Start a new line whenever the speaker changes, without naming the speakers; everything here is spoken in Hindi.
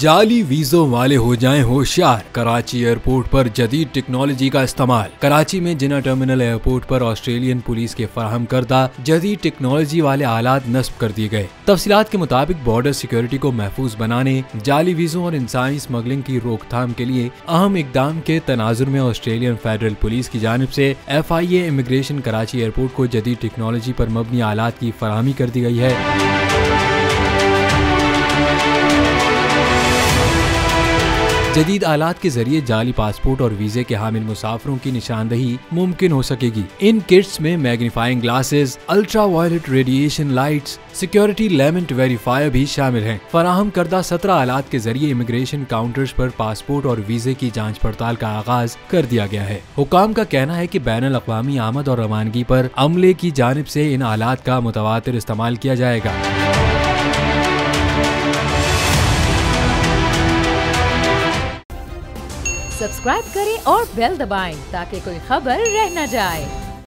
जाली वीजों वाले हो जाएं होशियार। कराची एयरपोर्ट पर जदीद टेक्नोलॉजी का इस्तेमाल। कराची में जिन्ना टर्मिनल एयरपोर्ट पर ऑस्ट्रेलियन पुलिस के फराहम करदा जदीद टेक्नोलॉजी वाले आलात नस्ब कर दिए गए। तफसीलात के मुताबिक बॉर्डर सिक्योरिटी को महफूज बनाने, जाली वीजों और इंसानी स्मगलिंग की रोकथाम के लिए अहम इकदाम के तनाजुर में ऑस्ट्रेलियन फेडरल पुलिस की जानिब से FIA इमिग्रेशन कराची एयरपोर्ट को जदीद टेक्नोलॉजी पर मबनी आलात की फराहमी कर दी गई है। जदीद आलात के जरिए जाली पासपोर्ट और वीजे के हामिल मुसाफिरों की निशानदही मुमकिन हो सकेगी। इन किट्स में magnifying glasses, ultra violet radiation lights, security लेमेंट वेरीफायर भी शामिल हैं। फराहम करदा 17 आलात के जरिए इमिग्रेशन काउंटर्स पर पासपोर्ट और वीजे की जांच पड़ताल का आगाज कर दिया गया है। हुकाम का कहना है कि बैनुल अक़वामी आमद और रवानगी पर अमले की जानिब से इन आलात का मुतवातिर इस्तेमाल किया जाएगा।
सब्सक्राइब करें और बेल दबाएं ताकि कोई खबर रह न जाए।